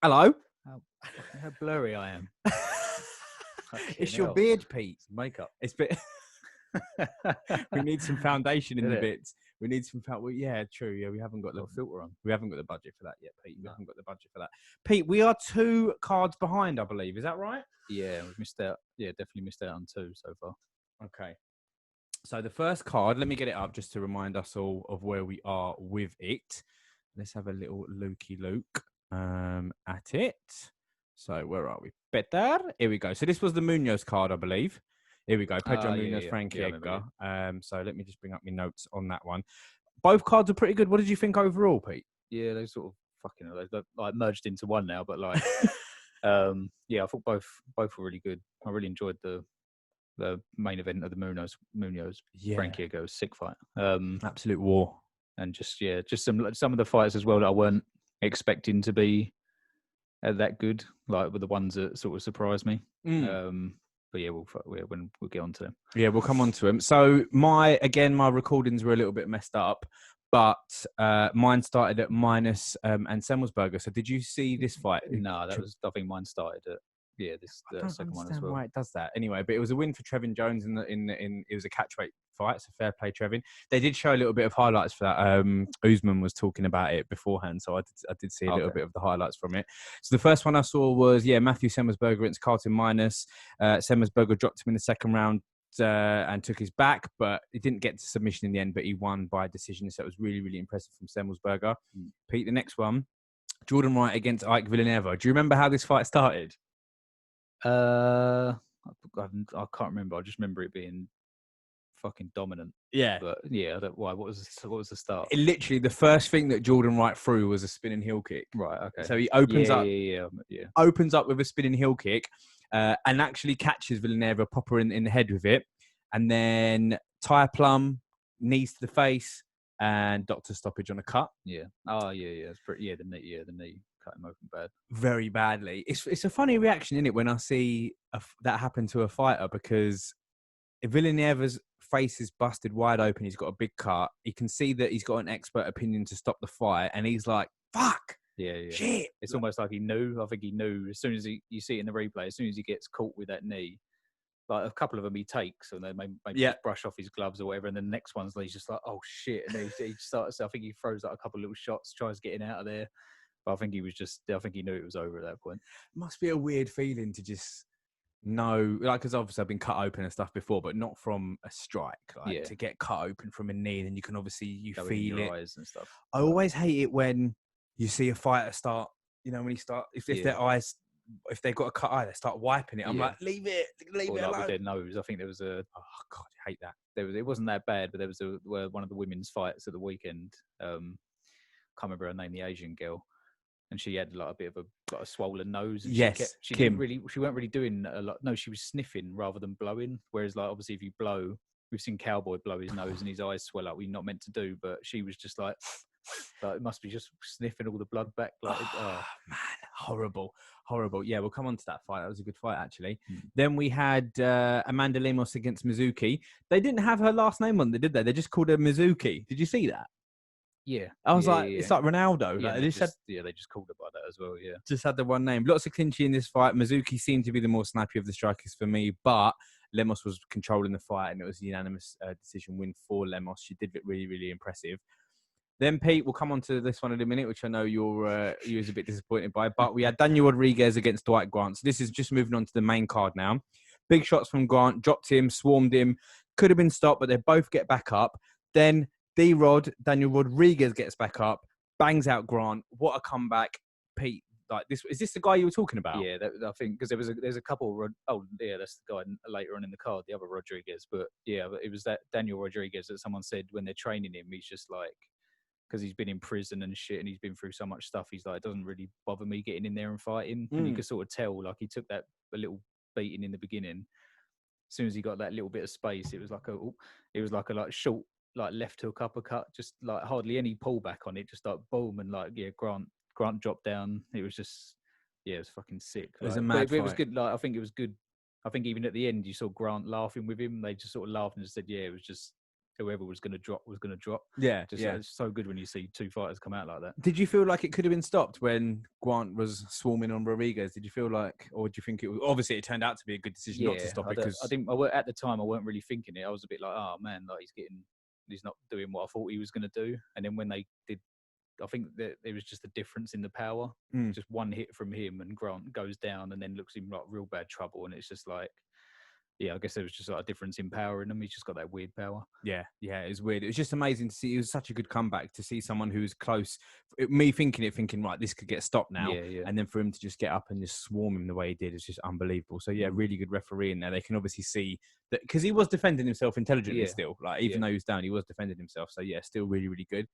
Hello. How blurry I am. It's your beard, Pete. Makeup. It's bit. We need some foundation in Is the it? bits. We need some. Well, yeah, true. Yeah, we haven't got the Got a filter on. We haven't got the budget for that yet, Pete. We No. haven't got the budget for that. Pete, we are 2 cards behind, I believe. Is that right? Yeah, we've missed out. Yeah, definitely missed out on 2 so far. Okay. So the first card, let me get it up just to remind us all of where we are with it. Let's have a little looky look at it. So where are we? Better. Here we go. So this was the Munoz card, I believe. Here we go. Pedro Munoz, Frankie Edgar. So let me just bring up my notes on that one. Both cards are pretty good. What did you think overall, Pete? Yeah, they sort of they've like merged into one now, but like, yeah, I thought both were really good. I really enjoyed the main event of the Munoz Frankie Edgar sick fight. Absolute war. And just some of the fights as well that I weren't expecting to be that good, like with the ones that sort of surprised me. But yeah, we'll get on to them. Yeah, we'll come on to them. So my recordings were a little bit messed up, but mine started at minus and Semmelsberger. So did you see this fight? No, I think mine started at this second one as well. Why it does that anyway? But it was a win for Trevin Jones it was a catchweight fight, so fair play, Trevin. They did show a little bit of highlights for that. Usman was talking about it beforehand, so I did see a little bit of the highlights from it. So the first one I saw was Matthew Semmelsberger against Carlton Minus. Semmelsberger dropped him in the second round and took his back, but he didn't get to submission in the end. But he won by decision, so it was really, really impressive from Semmelsberger. Pete, the next one, Jordan Wright against Ike Villanueva. Do you remember how this fight started? I can't remember. I just remember it being fucking dominant. Yeah, but yeah, why? What was the start? Literally, the first thing that Jordan Wright threw was a spinning heel kick. Right. Okay. So he opens up. Yeah. Opens up with a spinning heel kick, and actually catches Villanueva proper in the head with it, and then tire plum, knees to the face, and doctor stoppage on a cut. Yeah. Oh yeah. It's pretty. The knee cut him open bad. Very badly. It's a funny reaction, isn't it, when I see that happen to a fighter, because if Villanueva's face is busted wide open, he's got a big cut. You can see that he's got an expert opinion to stop the fight, and he's like, "Fuck, yeah, shit." It's almost like he knew. I think he knew as soon as you see it in the replay. As soon as he gets caught with that knee, like a couple of them he takes, and then maybe just brush off his gloves or whatever, and then the next one's he's just like, "Oh shit!" And he starts. I think he throws like a couple of little shots, tries getting out of there. But I think he knew it was over at that point. It must be a weird feeling to just know, like, because obviously I've been cut open and stuff before, but not from a strike. Like, to get cut open from a knee, then you can obviously feel it. Eyes and stuff. I always hate it when you see a fighter start. You know, when he start, if their eyes, if they've got a cut eye, they start wiping it. I'm like, leave it alone. With their nose. I think there was oh god, I hate that. It wasn't that bad, but there was one of the women's fights at the weekend. Can't remember her name, the Asian girl. And she had like a bit of a swollen nose. And she Kim. She weren't really doing a lot. No, she was sniffing rather than blowing. Whereas, like, obviously, if you blow, we've seen Cowboy blow his nose and his eyes swell up. We're not meant to do, but she was just like it must be just sniffing all the blood back. Like, man, horrible. Yeah, we'll come on to that fight. That was a good fight, actually. Then we had Amanda Lemos against Mizuki. They didn't have her last name on there, did they? They just called her Mizuki. Did you see that? Yeah, I was it's like Ronaldo. Yeah, like, they just called it by that as well. Yeah, just had the one name. Lots of clinching in this fight. Mizuki seemed to be the more snappy of the strikers for me, but Lemos was controlling the fight, and it was a unanimous decision win for Lemos. She did look really, really impressive. Then, Pete, we'll come on to this one in a minute, which I know you was a bit disappointed by. But we had Daniel Rodriguez against Dwight Grant. So this is just moving on to the main card now. Big shots from Grant, dropped him, swarmed him, could have been stopped, but they both get back up. Then Daniel Rodriguez gets back up, bangs out Grant. What a comeback, Pete! Like this, is this the guy you were talking about? Yeah, I think because there's a couple. That's the guy later on in the card, the other Rodriguez. But yeah, it was that Daniel Rodriguez that someone said when they're training him, he's just like, because he's been in prison and shit, and he's been through so much stuff. He's like, it doesn't really bother me getting in there and fighting. And you could sort of tell, like, he took that a little beating in the beginning. As soon as he got that little bit of space, it was like a short, like, left hook uppercut, just like hardly any pullback on it, just like boom, and like Grant dropped down. It was just it was fucking sick. It was a mad fight. It was good. Like, I think it was good. I think even at the end you saw Grant laughing with him. They just sort of laughed and just said, yeah, it was just whoever was going to drop was going to drop. Yeah, Just yeah. it's so good when you see two fighters come out like that. Did you feel like it could have been stopped when Grant was swarming on Rodriguez? Did you feel like, or do you think it was? Obviously, it turned out to be a good decision not to stop it because I didn't. At the time, I weren't really thinking it. I was a bit like, oh man, like he's not doing what I thought he was going to do. And then when they did, I think that there was just a difference in the power. Just one hit from him, and Grant goes down, and then looks in like real bad trouble. And it's just like, yeah, I guess there was just like a difference in power in him. He's just got that weird power. Yeah, it was weird. It was just amazing to see. It was such a good comeback to see someone who's close. Me thinking right, this could get stopped now. Yeah. And then for him to just get up and just swarm him the way he did is just unbelievable. So yeah, really good refereeing there. They can obviously see that because he was defending himself intelligently still. Like even though he was down, he was defending himself. So yeah, still really, really good.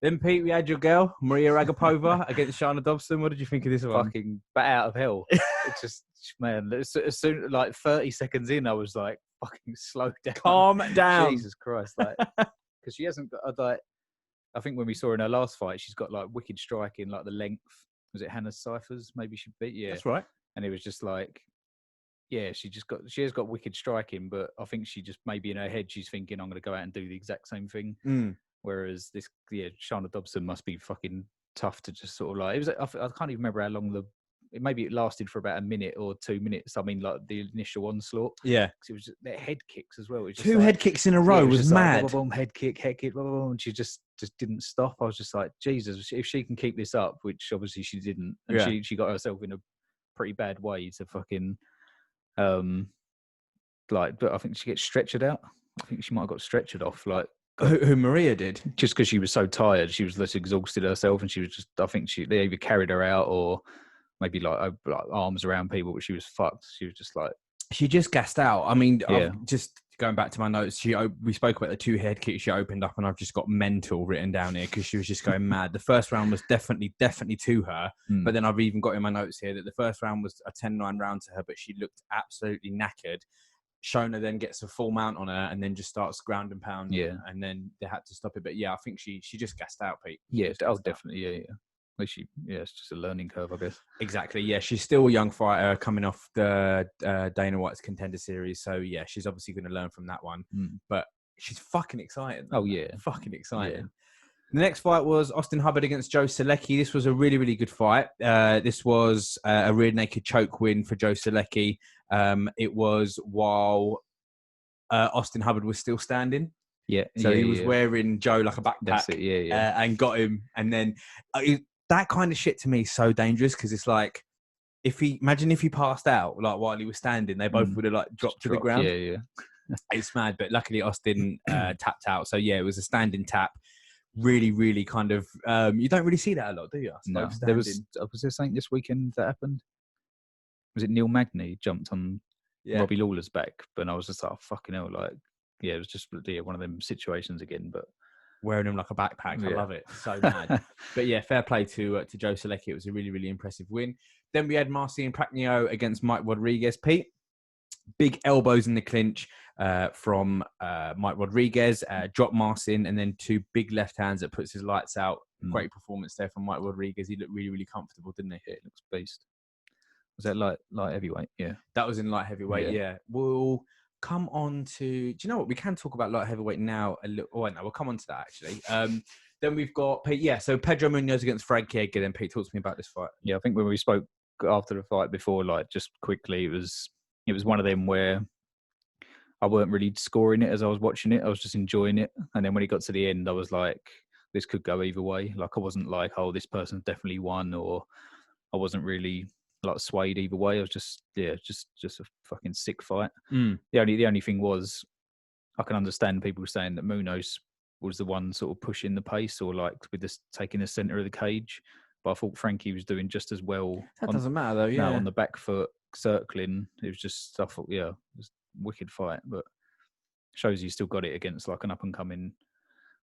Then Pete, we had your girl Maria Ragapova against Shana Dobson. What did you think of this one? Fucking bat out of hell. It's just, man, as soon like 30 seconds in, I was like, fucking slow down. Calm down. Jesus Christ. Like, because she hasn't got, like, I think when we saw her in her last fight, she's got like wicked striking, like the length. Was it Hannah Cyphers? Maybe she beat, yeah. That's right. And it was just like, yeah, she has got wicked striking, but I think she just maybe in her head, she's thinking, I'm going to go out and do the exact same thing. Whereas this, Shana Dobson must be fucking tough to just sort of like. It was. I can't even remember how long maybe it lasted for about a minute or 2 minutes. I mean, like the initial onslaught. Yeah, it was just their head kicks as well. It was just two head kicks in a row was mad. Like, boom, head kick, boom, boom, and she just didn't stop. I was just like, Jesus, if she can keep this up, which obviously she didn't, and she got herself in a pretty bad way to fucking, like. But I think she gets stretchered out. I think she might have got stretchered off, like. Who Maria did, just because she was so tired, she was less exhausted herself, and she was just. I think they either carried her out or maybe like arms around people, but she was fucked. She was just like she just gassed out. I mean, just going back to my notes, we spoke about the two head kicks she opened up, and I've just got mental written down here because she was just going mad. The first round was definitely to her, but then I've even got in my notes here that the first round was a 10-9 round to her, but she looked absolutely knackered. Shona then gets a full mount on her and then just starts ground and pound. And then they had to stop it. But yeah, I think she just gassed out, Pete. Yeah, definitely. Yeah. Well, it's just a learning curve, I guess. Exactly. Yeah, she's still a young fighter coming off the Dana White's Contender Series. So yeah, she's obviously going to learn from that one. But she's fucking exciting. Oh yeah, fucking exciting. Yeah. The next fight was Austin Hubbard against Joe Selecki. This was a really, really good fight. This was a rear naked choke win for Joe Selecki. It was while Austin Hubbard was still standing. Yeah. So he was wearing Joe like a backpack. That's it, yeah. And got him. And then that kind of shit to me is so dangerous because it's like, imagine if he passed out like while he was standing, they both would have like dropped to the ground. Yeah. It's mad. But luckily Austin tapped out. So yeah, it was a standing tap. Really, really kind of, you don't really see that a lot, do you? No. Was there something this weekend that happened? Was it Neil Magny jumped on Robbie Lawler's back? But I was just like, oh, fucking hell, like, yeah, it was just one of them situations again. But wearing him like a backpack, I love it, so mad. But yeah, fair play to Joe Selecki. It was a really, really impressive win. Then we had Marcin Prachnio against Mike Rodriguez. Pete, big elbows in the clinch from Mike Rodriguez, dropped Marcin, and then two big left hands that puts his lights out. Great performance there from Mike Rodriguez. He looked really, really comfortable, didn't he? Yeah, it looks beast. Was that light heavyweight? Yeah. That was in light heavyweight, yeah. We'll come on to... Do you know what? We can talk about light heavyweight now a little... Oh, no, we'll come on to that, actually. Then we've got... so Pedro Munoz against Frankie Edgar. Then Pete, talk to me about this fight. Yeah, I think when we spoke after the fight before, like, just quickly, it was one of them where I weren't really scoring it as I was watching it. I was just enjoying it. And then when it got to the end, I was like, this could go either way. Like, I wasn't like, oh, this person's definitely won, or I wasn't really... like swayed either way. I was just a fucking sick fight. The only thing was, I can understand people saying that Munoz was the one sort of pushing the pace or like with this taking the center of the cage, but I thought Frankie was doing just as well. That doesn't matter though. Yeah, on the back foot circling, it was just I thought, it was a wicked fight, but shows you still got it against like an up and coming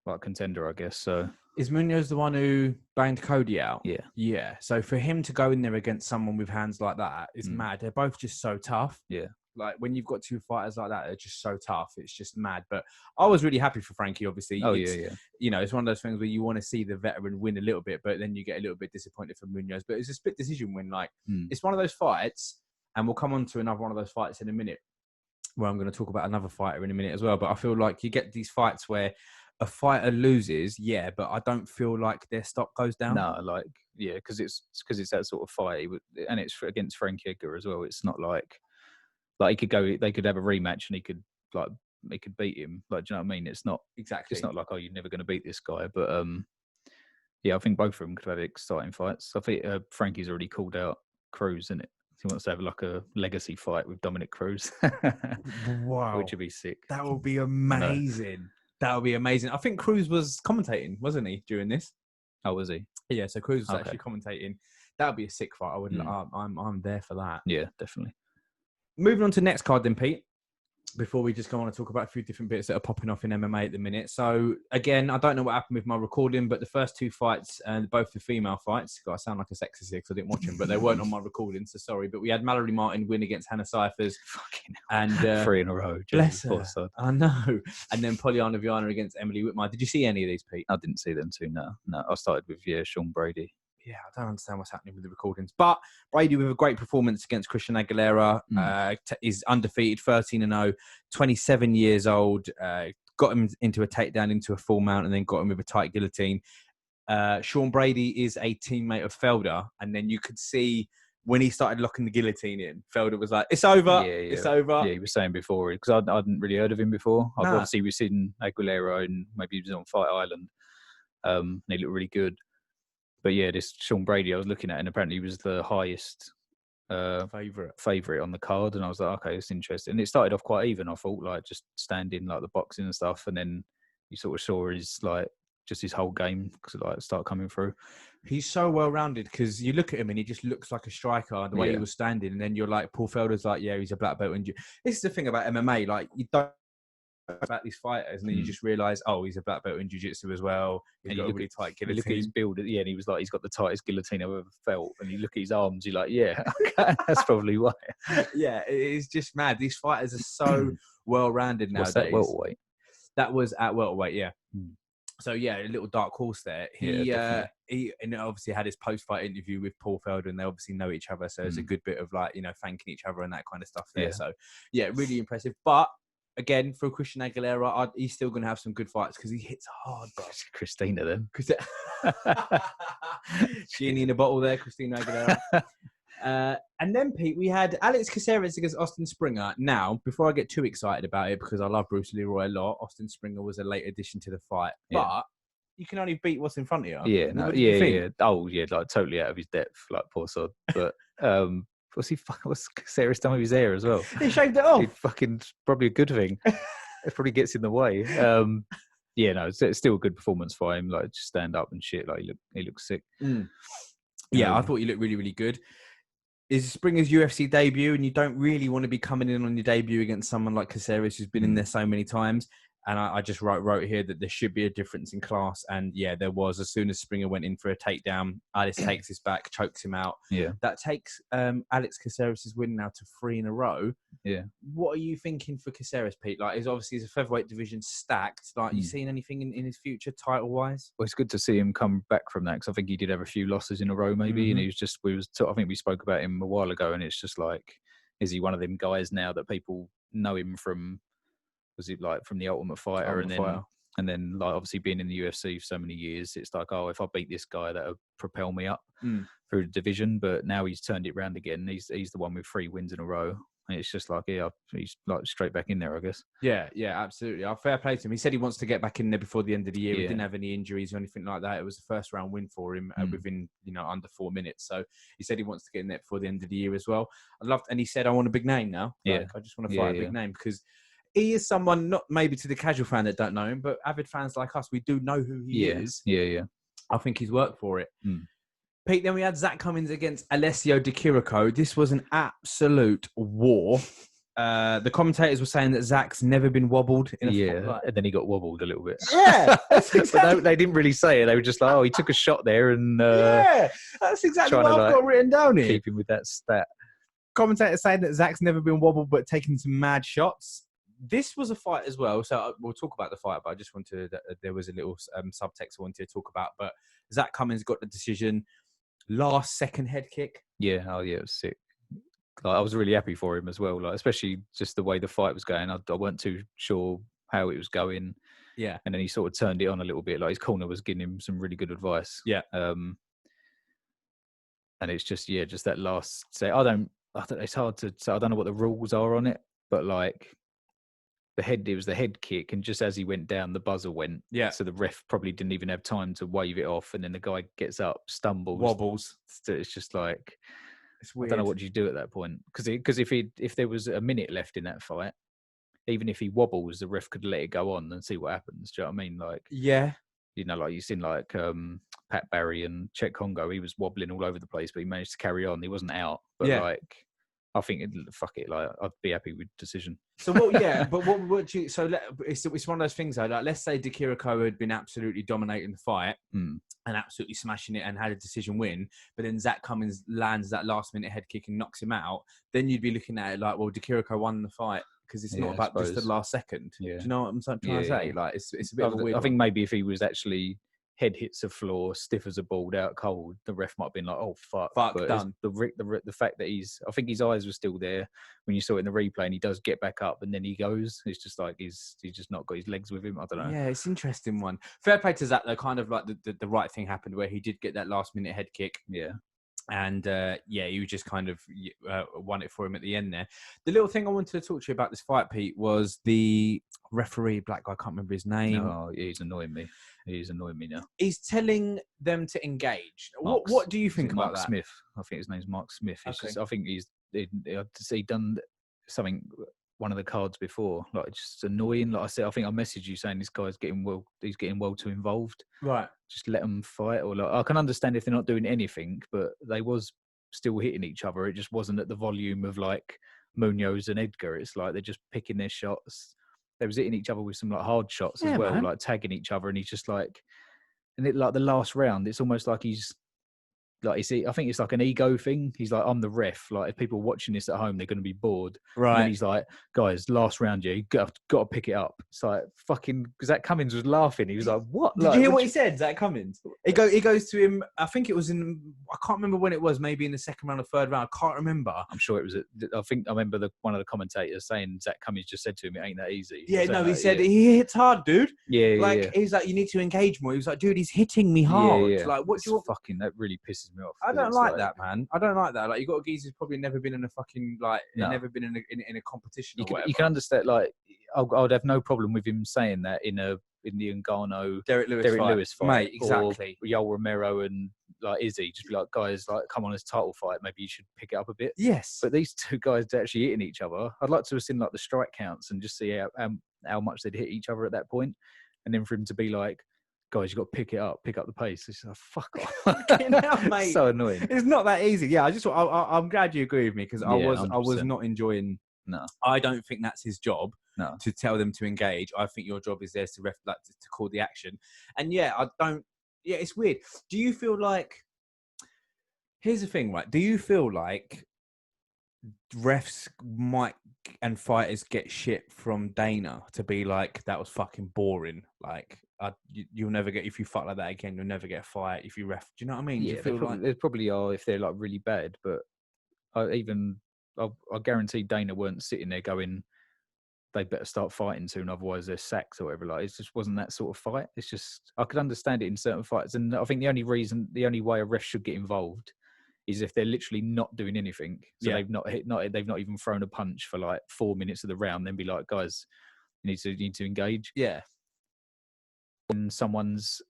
like contender, I guess. So is Munoz the one who banged Cody out? Yeah. Yeah. So for him to go in there against someone with hands like that is mad. They're both just so tough. Yeah. Like when you've got two fighters like that, they're just so tough. It's just mad. But I was really happy for Frankie, obviously. You know, it's one of those things where you want to see the veteran win a little bit, but then you get a little bit disappointed for Munoz. But it's a split decision win. Like it's one of those fights, and we'll come on to another one of those fights in a minute, where I'm going to talk about another fighter in a minute as well. But I feel like you get these fights where a fighter loses, yeah, but I don't feel like their stock goes down. No, like, yeah, because it's that sort of fight, and it's against Frankie Edgar as well. It's not like they could have a rematch and he could beat him. Like, do you know what I mean? It's not Exactly. It's not like, oh, you're never going to beat this guy. But yeah, I think both of them could have exciting fights. I think Frankie's already called out Cruz, isn't it? He wants to have like a legacy fight with Dominic Cruz. Wow, which would be sick. That would be amazing. That would be amazing. I think Cruz was commentating, wasn't he, during this? Oh, was he? Yeah, so Cruz was actually commentating. That would be a sick fight. I would. Mm. I'm there for that. Yeah, definitely. Moving on to next card then, Pete. Before we just go on and talk about a few different bits that are popping off in MMA at the minute. So, again, I don't know what happened with my recording, but the first two fights, both the female fights, God, I sound like a sexist here because I didn't watch them, but they weren't on my recording, so sorry. But we had Mallory Martin win against Hannah Cyphers. Fucking and 3 in a row. Bless her. I know. And then Polyana Viana against Emily Whitmire. Did you see any of these, Pete? I didn't see them too, no. I started with, Sean Brady. Yeah, I don't understand what's happening with the recordings. But Brady with a great performance against Christian Aguilera, is undefeated, 13-0, 27 years old, got him into a takedown, into a full mount, and then got him with a tight guillotine. Sean Brady is a teammate of Felder, and then you could see when he started locking the guillotine in, Felder was like, it's over, it's over. Yeah, he was saying before, because I hadn't really heard of him before. I've obviously seen Aguilera, and maybe he was on Fight Island, and he looked really good. But yeah, this Sean Brady I was looking at, and apparently he was the highest favorite on the card, and I was like, okay, it's interesting. And it started off quite even. I thought, like, just standing, like the boxing and stuff, and then you sort of saw his his whole game start coming through. He's so well rounded because you look at him and he just looks like a striker the way he was standing, and then you're like, Paul Felder's like, yeah, he's a black belt. And this is the thing about MMA, like you don't about these fighters, and then you just realise, oh, he's a black belt in jiu-jitsu as well. He's got a really tight guillotine. You look at his build, and he was like, he's got the tightest guillotine I've ever felt. And you look at his arms, you're like, yeah, okay, that's probably why. Yeah, it's just mad. These fighters are so well-rounded nowadays. What's that, welterweight? That was at welterweight, yeah. So yeah, a little dark horse there. He and obviously had his post-fight interview with Paul Felder, and they obviously know each other, so there's a good bit of thanking each other and that kind of stuff there. So yeah, really impressive. But again, for Christian Aguilera, he's still going to have some good fights because he hits hard, bro. Christina, then. Genie in a bottle there, Christina Aguilera. And then, Pete, we had Alex Caceres against Austin Springer. Now, before I get too excited about it, because I love Bruce Leroy a lot, Austin Springer was a late addition to the fight. But you can only beat what's in front of you. Yeah, yeah. Oh, yeah, like totally out of his depth, like poor sod. But what's Caceres done with his hair as well? He shaved it off. Probably a good thing. It probably gets in the way. It's still a good performance for him. Like, just stand up and shit. Like, he looks sick. Yeah, I thought he looked really, really good. Is Springer's UFC debut, and you don't really want to be coming in on your debut against someone like Caceres, who's been in there so many times. And I just wrote here that there should be a difference in class. And yeah, there was. As soon as Springer went in for a takedown, Alice takes his back, chokes him out. Yeah. That takes Alex Caceres' win now to 3 in a row. Yeah. What are you thinking for Caceres, Pete? Like, it's obviously a featherweight division stacked. Like, you seen anything in his future title-wise? Well, it's good to see him come back from that, because I think he did have a few losses in a row, maybe. And he was just, I think we spoke about him a while ago, and it's just like, is he one of them guys now that people know him from? Was it like from the Ultimate Fighter, and then like obviously being in the UFC for so many years, it's like, oh, if I beat this guy, that'll propel me up through the division. But now he's turned it around again. He's the one with 3 wins in a row. And it's just like, yeah, he's like straight back in there, I guess. Yeah, absolutely. Fair play to him. He said he wants to get back in there before the end of the year. He didn't have any injuries or anything like that. It was a first round win for him within, under 4 minutes. So he said he wants to get in there before the end of the year as well. And he said, I want a big name now. Like, I just want to fight a big name, because he is someone, not maybe to the casual fan that don't know him, but avid fans like us, we do know who he is. Yeah. I think he's worked for it. Pete, then we had Zach Cummins against Alessio Di Chirico. This was an absolute war. The commentators were saying that Zach's never been wobbled in a fight. And then he got wobbled a little bit. Yeah, that's exactly. But they didn't really say it. They were just like, oh, he took a shot there, and that's exactly what I've got written down here. Keep him with that stat. Commentators saying that Zach's never been wobbled, but taking some mad shots. This was a fight as well, so we'll talk about the fight, but I just wanted there was a little subtext I wanted to talk about. But Zach Cummins got the decision, last second head kick. Yeah, it was sick. I was really happy for him as well. Like, especially just the way the fight was going. I weren't too sure how it was going. Yeah. And then he sort of turned it on a little bit. Like his corner was giving him some really good advice. Yeah. And it's just just that last say. I don't. It's hard to say. I don't know what the rules are on it, but like it was the head kick, and just as he went down, the buzzer went. Yeah. So the ref probably didn't even have time to wave it off, and then the guy gets up, stumbles, wobbles. It's just like it's weird. I don't know what you do at that point, because if there was a minute left in that fight, even if he wobbles, the ref could let it go on and see what happens. Do you know what I mean? Like, yeah, you know, like you've seen like Pat Barry and Chet Congo, he was wobbling all over the place, but he managed to carry on. He wasn't out. But like, I think fuck it, like I'd be happy with decision. So what? Yeah, but what do you? So it's one of those things though. Like, let's say Dikiriko had been absolutely dominating the fight and absolutely smashing it and had a decision win, but then Zach Cummins lands that last minute head kick and knocks him out. Then you'd be looking at it like, well, Dikiriko won the fight because it's not about just the last second. Yeah. Do you know what I'm trying to say? Like, it's a bit of a weird. I think maybe if he was actually head hits the floor, stiff as a board, out cold, the ref might have been like, "Oh fuck!" But done. The fact that I think his eyes were still there when you saw it in the replay, and he does get back up, and then he goes. It's just like he's just not got his legs with him. I don't know. Yeah, it's an interesting one. Fair play to Zach though. Kind of like the right thing happened where he did get that last minute head kick. Yeah. And he just kind of won it for him at the end there. The little thing I wanted to talk to you about this fight, Pete, was the referee, black guy, I can't remember his name. Oh, he's annoying me. He's annoying me now. He's telling them to engage. What do you think about Mark that? Smith. I think his name's Mark Smith. Okay. I think he's done something, one of the cards before, like just annoying. Like I said, I think I messaged you saying this guy's getting well too involved. Right. Just let them fight. Or like, I can understand if they're not doing anything, but they was still hitting each other. It just wasn't at the volume of like Munoz and Edgar. It's like they're just picking their shots. They was hitting each other with some like hard shots as well, man. Like tagging each other, and he's just like, and it like the last round, it's almost like he's like, I think it's like an ego thing. He's like, I'm the ref. Like, if people are watching this at home, they're going to be bored. Right. And then he's like, guys, last round, you got to pick it up. It's like, fucking, because Zach Cummins was laughing. He was like, what? Did you hear what he said, Zach Cummins? He goes to him, I think it was I can't remember when it was, maybe in the second round or third round. I can't remember. I'm sure it was, I remember one of the commentators saying Zach Cummins just said to him, it ain't that easy. Yeah, no, he said, he hits hard, dude. Yeah, he's like, you need to engage more. He was like, dude, he's hitting me hard. Yeah. Like, what do you want? Fucking, that really pisses me off. I don't like that, man. I don't like that. Like, you got a geezer who's probably never been in a fucking never been in a competition. You can understand. Like, I'd have no problem with him saying that in the Ngannou Derek Lewis fight, mate. Exactly. Or Yoel Romero and like Izzy, just be like, guys, like, come on, this title fight, maybe you should pick it up a bit. Yes. But these two guys are actually hitting each other. I'd like to have seen like the strike counts and just see how much they'd hit each other at that point, and then for him to be like, guys, you got to pick up the pace. It's like, fuck off, mate. So annoying. It's not that easy. Yeah, I'm glad you agree with me, because I was not enjoying. No, I don't think that's his job. No, to tell them to engage. I think your job is there to to call the action. And yeah, I don't. Yeah, it's weird. Do you feel like? Here's the thing, right? Do you feel like refs and fighters get shit from Dana to be like, that was fucking boring? Like, you'll never get, if you fight like that again, you'll never get a fight if you ref. Do you know what I mean? Yeah, they probably are if they're like really bad, but I guarantee Dana weren't sitting there going, they better start fighting soon, otherwise they're sacked or whatever. Like, it just wasn't that sort of fight. It's just, I could understand it in certain fights, and I think the only way a ref should get involved is if they're literally not doing anything. So they've not even thrown a punch for like 4 minutes of the round. Then be like, guys, you need to engage. Yeah. When someone's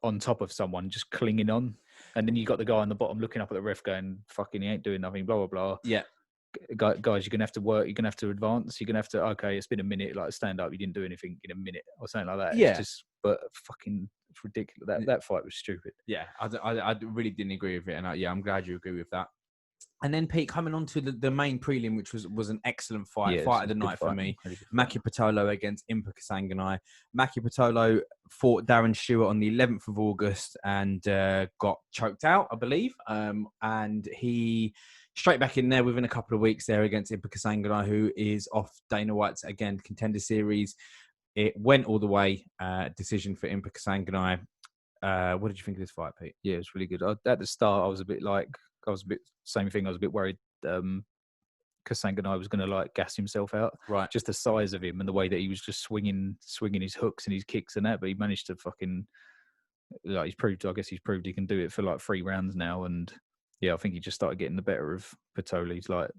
on top of someone, just clinging on, and then you got the guy on the bottom looking up at the ref, going, "Fucking, he ain't doing nothing." Blah blah blah. Yeah. Guys, you're gonna have to work. You're gonna have to advance. You're gonna have to. Okay, it's been a minute. Like, stand up. You didn't do anything in a minute or something like that. Yeah. It's just, but fucking, it's ridiculous. That fight was stupid. Yeah, I really didn't agree with it, and I'm glad you agree with that. And then, Pete, coming on to the main prelim, which was an excellent fight of the night for me. Maki Pitolo against Impa Kasanganay. Maki Pitolo fought Darren Stewart on the 11th of August and got choked out, I believe. And he straight back in there within a couple of weeks there against Impa Kasanganay, who is off Dana White's, again, Contender Series. It went all the way. Decision for Impa Kasanganay. What did you think of this fight, Pete? Yeah, it was really good. At the start, I was a bit same thing. I was a bit worried Kasanganay was going to like gas himself out. Right. Just the size of him and the way that he was just swinging his hooks and his kicks and that. But he managed to fucking, like, I guess he's proved he can do it for like 3 rounds now. And yeah, I think he just started getting the better of Patoli's like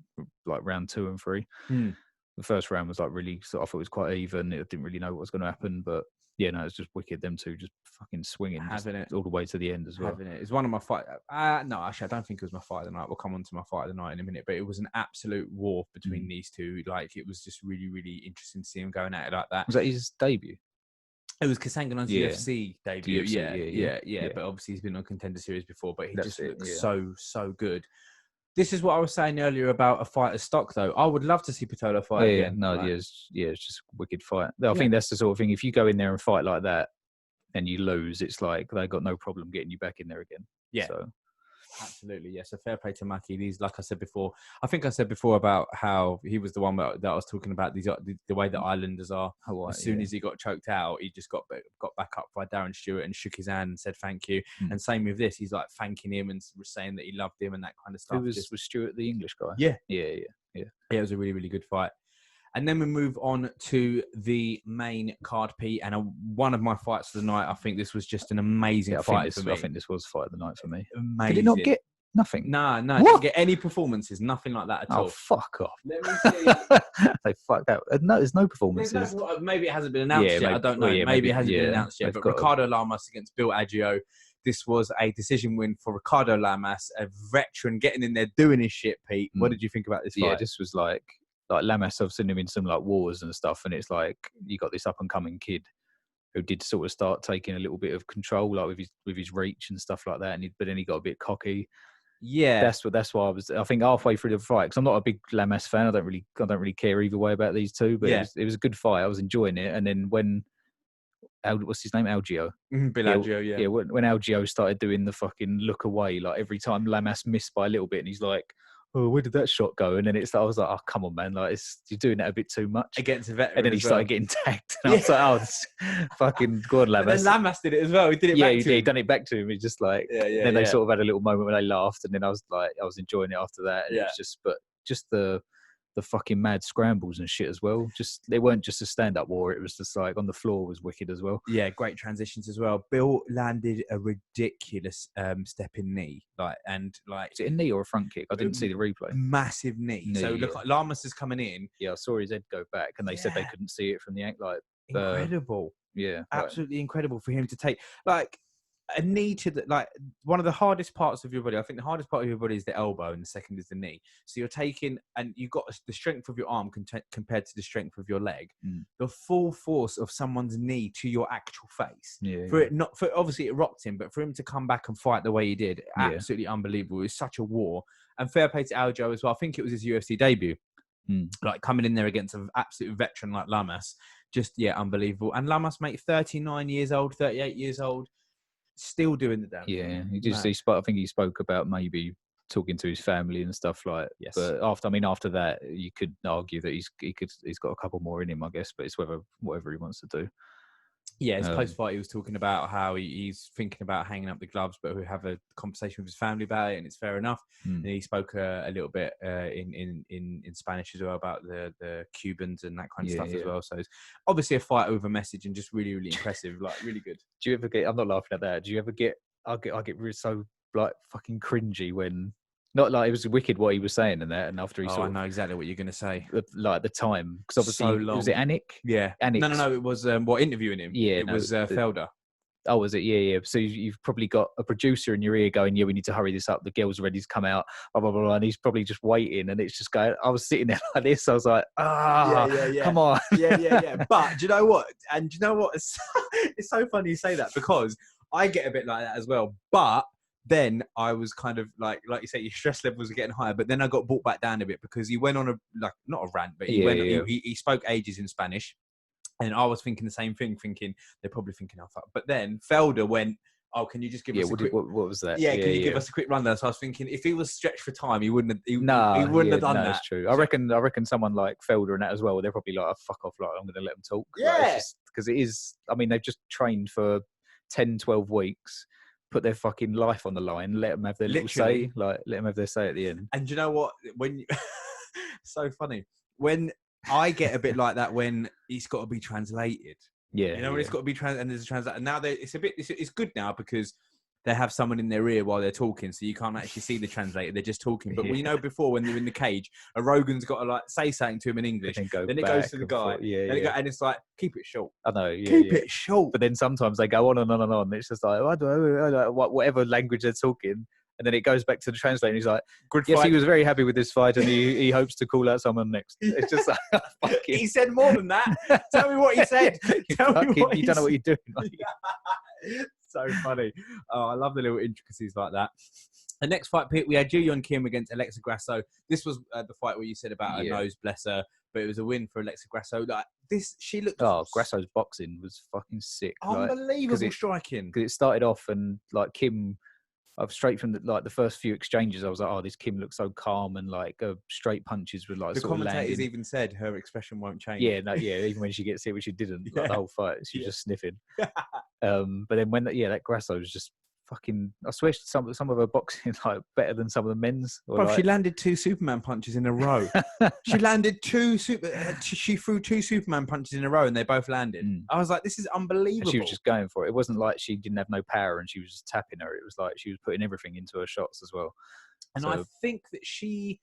round 2 and 3. The first round was like really, I thought it was quite even. I didn't really know what was going to happen, but yeah, no, it's just wicked. Them two just fucking swinging, having it all the way to the end as well. Having it. It's one of my fight. No, actually, I don't think it was my fight of the night. We'll come on to my fight of the night in a minute. But it was an absolute war between these two. Like, it was just really, really interesting to see him going at it like that. Was that his debut? It was Kasanganay's UFC debut. UFC, yeah. But obviously, he's been on Contender Series before. But he That's just it, looks so good. This is what I was saying earlier about a fighter's stock, though. I would love to see Patola fight again. No, right? It's just a wicked fight. I think that's the sort of thing. If you go in there and fight like that and you lose, it's like they got no problem getting you back in there again. Yeah. So. Absolutely, yes. So fair play to Maki. These, like I said before, I think I said before about how he was the one that I was talking about. These the way the Islanders are. As soon as he got choked out, he just got back up by Darren Stewart and shook his hand and said thank you. And same with this, he's like thanking him and was saying that he loved him and that kind of stuff. Was Stewart the English guy? Yeah. Yeah. It was a really, really good fight. And then we move on to the main card, Pete. And one of my fights of the night, I think this was just an amazing fight for me. I think this was fight of the night for me. Amazing. Did it not get nothing? No, didn't get any performances. Nothing like that at all. Oh, fuck off. Let me see. They fucked out. No, there's no performances. Maybe it hasn't been announced yet. I don't know. Maybe it hasn't been announced yet. But Ricardo Lamas against Bill Aggio. This was a decision win for Ricardo Lamas, a veteran getting in there, doing his shit, Pete. What did you think about this fight? Yeah, this was like Lamas, I've seen him in some like wars and stuff, and it's like you got this up and coming kid who did sort of start taking a little bit of control, like with his reach and stuff like that, but then he got a bit cocky. Yeah, that's why I think halfway through the fight, because I'm not a big Lamas fan. I don't really care either way about these two, but it was a good fight. I was enjoying it, and then when what's his name? Aggio. Bill Aggio, yeah. Yeah, when Aggio started doing the fucking look away, like every time Lamas missed by a little bit, and he's like, oh, where did that shot go? And then I was like, oh, come on, man. Like, you're doing that a bit too much. Against a veteran. And then he started getting tagged. And I was like, oh, this fucking good Lamas. And then Lamas did it as well. He did it back to him. Yeah, he done it back to him. He just like, then they sort of had a little moment when they laughed. And then I was enjoying it after that. And it was just the fucking mad scrambles and shit as well. They weren't just a stand-up war. It was just like on the floor was wicked as well. Yeah, great transitions as well. Bill landed a ridiculous stepping knee. Is it a knee or a front kick? I didn't see the replay. Massive knee. So look, like Lamas is coming in. Yeah, I saw his head go back, and they said they couldn't see it from the ankle. Incredible. Yeah, absolutely incredible for him to take a knee to one of the hardest parts of your body. I think the hardest part of your body is the elbow, and the second is the knee. So you're taking, and you've got the strength of your arm compared to the strength of your leg. The full force of someone's knee to your actual face. Obviously it rocked him, but for him to come back and fight the way he did, absolutely unbelievable. It was such a war. And fair play to Aggio as well. I think it was his UFC debut. Like coming in there against an absolute veteran like Lamas, unbelievable. And Lamas, mate, 39 years old, 38 years old. Still doing the damn thing. I think he spoke about maybe talking to his family and stuff like. Yes. But after that, you could argue that he's got a couple more in him, I guess. But it's whatever he wants to do. Yeah, his post-fight, he was talking about how he's thinking about hanging up the gloves, but he'll have a conversation with his family about it, and it's fair enough. And he spoke a little bit in Spanish as well about the Cubans and that kind of stuff as well. So it's obviously a fighter with a message and just really, really impressive, like really good. Do you ever get? I'm not laughing at that. Do you ever get? I get really so like fucking cringy when. Not like it was wicked what he was saying and that, and after he I know exactly what you're going to say. Like the time, because obviously, so long. Was it Anik? Yeah, Anik. No, it was interviewing him. Yeah, it was Felder. Oh, was it? Yeah. So you've probably got a producer in your ear going, "Yeah, we need to hurry this up. The girl's ready to come out." Blah blah blah. And he's probably just waiting, and it's just going. I was sitting there like this. I was like, come on. yeah. But do you know what? And do you know what? It's so funny you say that because I get a bit like that as well, but. Then I was kind of like you say, your stress levels are getting higher. But then I got brought back down a bit because he went on not a rant, but he spoke ages in Spanish, and I was thinking the same thing, thinking they're probably thinking, oh fuck. But then Felder went, oh, can you just give us a quick... what was that? Yeah, can you give us a quick rundown? So I was thinking, if he was stretched for time, he wouldn't have done that. That's true. I reckon someone like Felder and that as well, they're probably like, oh, fuck off, like I'm going to let them talk. Yeah, because it is. I mean, they've just trained for 10, 12 weeks. Put their fucking life on the line, let them have their little say, let them have their say at the end. And you know what? When So funny. When I get a bit like that when it's got to be translated. Yeah, you know, when it's got to be and there's a translator. Now it's good now because they have someone in their ear while they're talking, so you can't actually see the translator. They're just talking. But you know, before when they're in the cage, a Rogan's got to like say something to him in English, then it goes to the guy, and it's like keep it short. I know, keep it short. But then sometimes they go on and on and on. It's just like I don't know, whatever language they're talking. And then it goes back to the translator and he's like, good fight. Yes, he was very happy with this fight and he hopes to call out someone next. It's just like, he said more than that. Tell me what he said. Tell me what you don't know what you're doing. So funny. Oh, I love the little intricacies like that. The next fight, Pete, we had Ju Yeon Kim against Alexa Grasso. This was the fight where you said about her nose, bless her, but it was a win for Alexa Grasso. Like this, she looked. Oh, Grasso's boxing was fucking sick. Unbelievable striking. Because it started off and like Kim. I've straight from the first few exchanges, I was like, "Oh, this Kim looks so calm and like straight punches with like." The commentators even said her expression won't change. Yeah, no, even when she gets hit, which she didn't, like the whole fight, she was just sniffing. But then when that Grasso was just fucking. I swear some of her boxing like better than some of the men's. Bro, she landed 2 Superman punches in a row. She landed she threw 2 Superman punches in a row, and they both landed. I was like, this is unbelievable. And she was just going for it. It wasn't like she didn't have no power and she was just tapping her. It was like she was putting everything into her shots as well. And I think that she.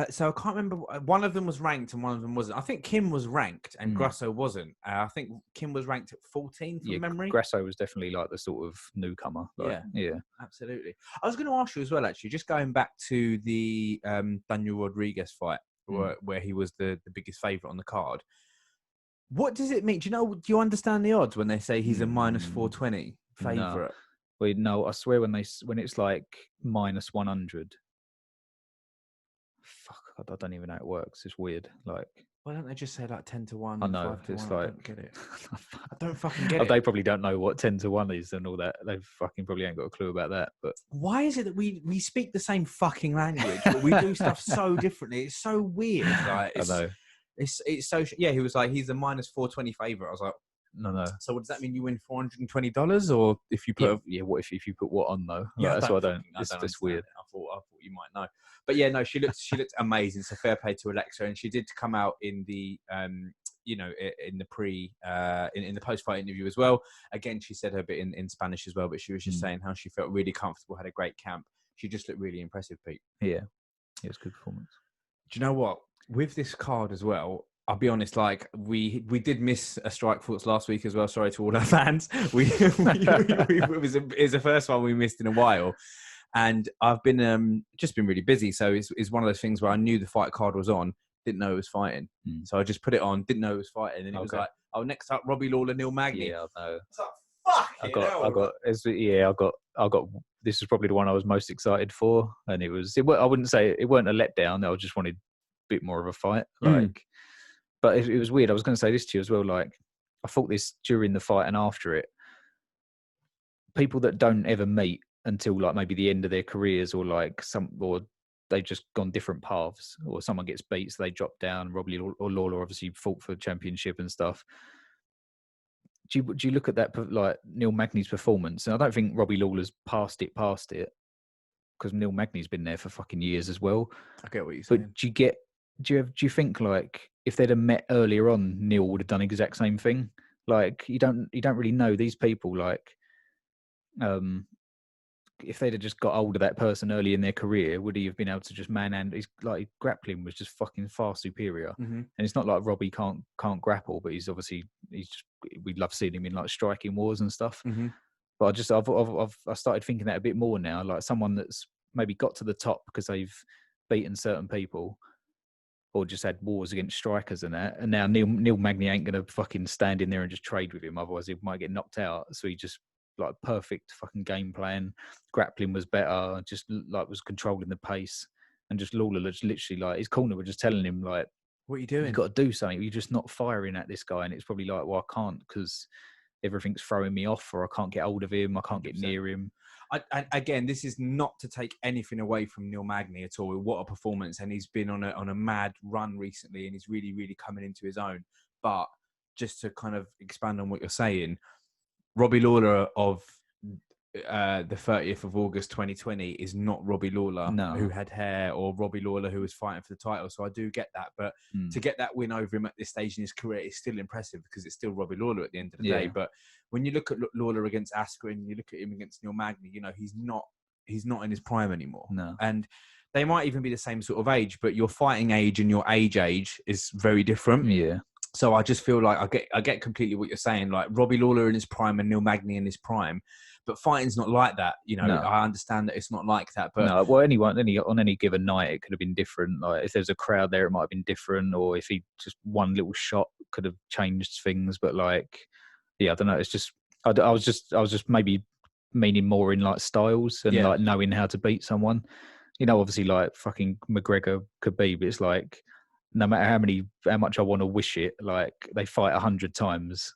So I can't remember. One of them was ranked and one of them wasn't. I think Kim was ranked and Grasso wasn't. I think Kim was ranked at 14 from memory. Grasso was definitely like the sort of newcomer. Yeah, absolutely. I was going to ask you as well, actually, just going back to the Daniel Rodriguez fight, where he was the biggest favourite on the card. What does it mean? Do you understand the odds when they say he's a minus 420 favourite? No, I swear when it's like minus 100. Fuck, I don't even know how it works. It's weird. Like, why don't they just say like 10 to 1? I know. It's like, I don't get it. I don't fucking get it. They probably don't know what 10 to 1 is and all that. They fucking probably ain't got a clue about that. But why is it that we speak the same fucking language, but we do stuff so differently? It's so weird. Like, I know. It's so he was like, he's a minus 420 favourite. I was like, no. So what does that mean? You win $420, or if you put what if you put what on though? Yeah, that's what I don't. It's weird. I thought you might know, but yeah, no, she looked amazing. So fair play to Alexa, and she did come out in the in the post fight interview as well. Again, she said her bit in Spanish as well, but she was just saying how she felt really comfortable, had a great camp. She just looked really impressive, Pete. Yeah, it was a good performance. Do you know what? With this card as well, I'll be honest, like we did miss a Strike Force last week as well. Sorry to all our fans. It was the first one we missed in a while. And I've been just been really busy. So it's one of those things where I knew the fight card was on, didn't know it was fighting. So I just put it on, didn't know it was fighting. And it was like, oh, next up, Robbie Lawler, Neil Magny. Yeah, I know. It's like, I got, this is probably the one I was most excited for. And I wouldn't say it weren't a letdown. I just wanted a bit more of a fight. But it was weird. I was going to say this to you as well. Like, I thought this during the fight and after it. People that don't ever meet until like maybe the end of their careers, or they've just gone different paths, or someone gets beat, so they drop down. Robbie or Lawler obviously fought for the championship and stuff. Do you look at that like Neil Magny's performance? And I don't think Robbie Lawler's passed it because Neil Magny's been there for fucking years as well. I get what you're saying. But do you think like if they'd have met earlier on, Neil would have done the exact same thing? Like you don't really know these people. Like, if they'd have just got hold of that person early in their career, would he have been able to just manhandle? His like grappling was just fucking far superior. And it's not like Robbie can't grapple, but we love seeing him in like striking wars and stuff. But I've started thinking that a bit more now. Like someone that's maybe got to the top because they've beaten certain people, or just had wars against strikers and that. And now Neil Magny ain't going to fucking stand in there and just trade with him. Otherwise he might get knocked out. So he just like perfect fucking game plan. Grappling was better, just like was controlling the pace. And just Lawler literally like his corner were just telling him like, what are you doing? You've got to do something. You're just not firing at this guy. And it's probably like, well, I can't because everything's throwing me off, or I can't get hold of him. I can't get near him. Again, this is not to take anything away from Neil Magny at all. What a performance. And he's been on a mad run recently, and he's really, really coming into his own. But just to kind of expand on what you're saying, Robbie Lawler the 30th of August 2020 is not Robbie Lawler who No. had hair, or Robbie Lawler who was fighting for the title. So I do get that, but to get that win over him at this stage in his career is still impressive because it's still Robbie Lawler at the end of the day. But when you look at Lawler against Askren, you look at him against Neil Magny, you know, he's not in his prime anymore. No. And they might even be the same sort of age, but your fighting age and your age is very different. Yeah. So I just feel like I get completely what you're saying. Like Robbie Lawler in his prime and Neil Magny in his prime, but fighting's not like that. You know, I understand that it's not like that. But no, well, on any given night, it could have been different. Like if there's a crowd there, it might have been different, or if he just one little shot could have changed things. But like, yeah, I don't know. It's just I was just maybe meaning more in like styles and like knowing how to beat someone. You know, obviously, like fucking McGregor could be, but it's like no matter how much I want to wish it, like they fight 100 times.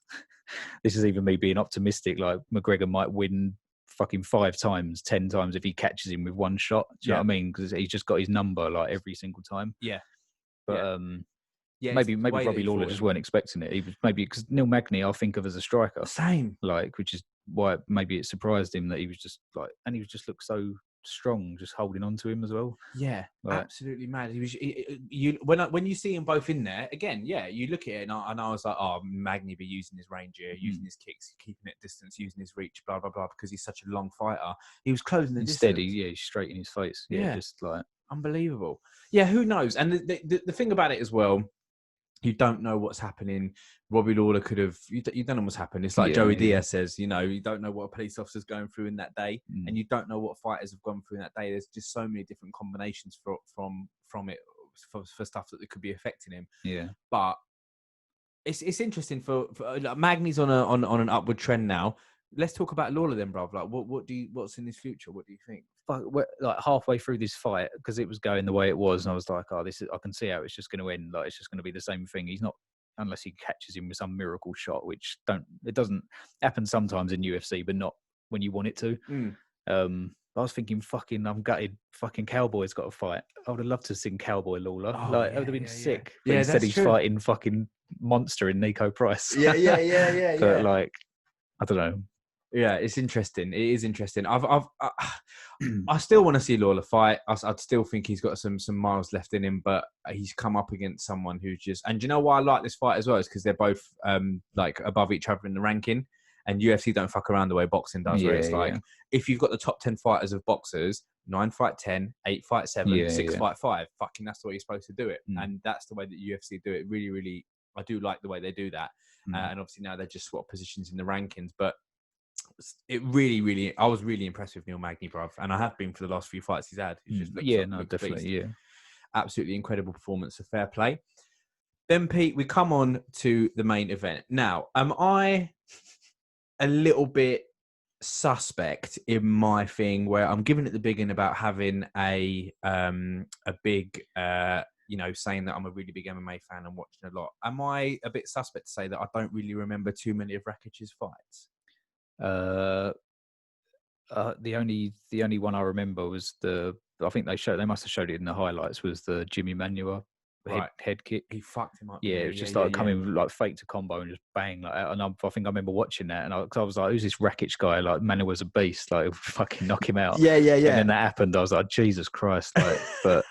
This is even me being optimistic. Like McGregor might win fucking 5 times, 10 times if he catches him with one shot. Do you know what I mean? Because he's just got his number like every single time. Yeah. But maybe Robbie Lawler just weren't expecting it. He was maybe because Neil Magny I think of as a striker. Same. Like, which is why maybe it surprised him that he was just like, and he was just looked so strong, just holding on to him as well. Yeah, like, absolutely mad. He was when you see him both in there again. Yeah, you look at it and I was like, oh, Magny be using his range here, using his kicks, keeping it distance, using his reach, blah blah blah, because he's such a long fighter. He was closing the instead, distance. he's straight in his face. Yeah, just like unbelievable. Yeah, who knows? And the thing about it as well, you don't know what's happening. Robbie Lawler could have, you don't know what's happened. It's like Joey Diaz says, you know, you don't know what a police officer's going through in that day, and you don't know what fighters have gone through in that day. There's just so many different combinations from it for stuff that could be affecting him. Yeah, but it's interesting for like, Magny's on an upward trend now. Let's talk about Lawler then, bruv. Like, what's in his future? What do you think? We're like halfway through this fight, because it was going the way it was, and I was like, oh, I can see how it's just going to end. Like, it's just going to be the same thing. He's not, unless he catches him with some miracle shot, which it doesn't happen sometimes in UFC, but not when you want it to. I was thinking, I'm gutted. Fucking Cowboy's got to fight. I would have loved to have seen Cowboy Lawler. It would have been sick. But instead, he's fighting fucking monster in Nico Price. Yeah. But like, I don't know. Yeah, it's interesting. It is interesting. I still want to see Lawler fight. I'd still think he's got some miles left in him, but he's come up against someone who's just. And do you know why I like this fight as well? Is because they're both like above each other in the ranking, and UFC don't fuck around the way boxing does. Where it's like if you've got the top 10 fighters of boxers, 9 fight 10, 8 fight 7, 6 fight 5. Fucking, that's the way you're supposed to do it, and that's the way that UFC do it. Really, really, I do like the way they do that. And obviously now they're just swap positions in the rankings, but. It really, I was really impressed with Neil Magny, bruv, and I have been for the last few fights he's had. He's just definitely, absolutely incredible performance. So fair play. Then Pete, we come on to the main event. Now, am I a little bit suspect in my thing where I'm giving it the big in about having a big, saying that I'm a really big MMA fan and watching a lot? Am I a bit suspect to say that I don't really remember too many of Rakic's fights? The only one I remember was I think they must have showed it in the highlights, was the Jimmy Manuwa head kick. He fucked him up. Yeah, it was just coming like fake to combo and just bang like that. And I think I remember watching that, and I was like, who's this Rakic guy? Like, Manuwa's a beast. Like, fucking knock him out. Yeah. And then that happened. I was like, Jesus Christ. Like, but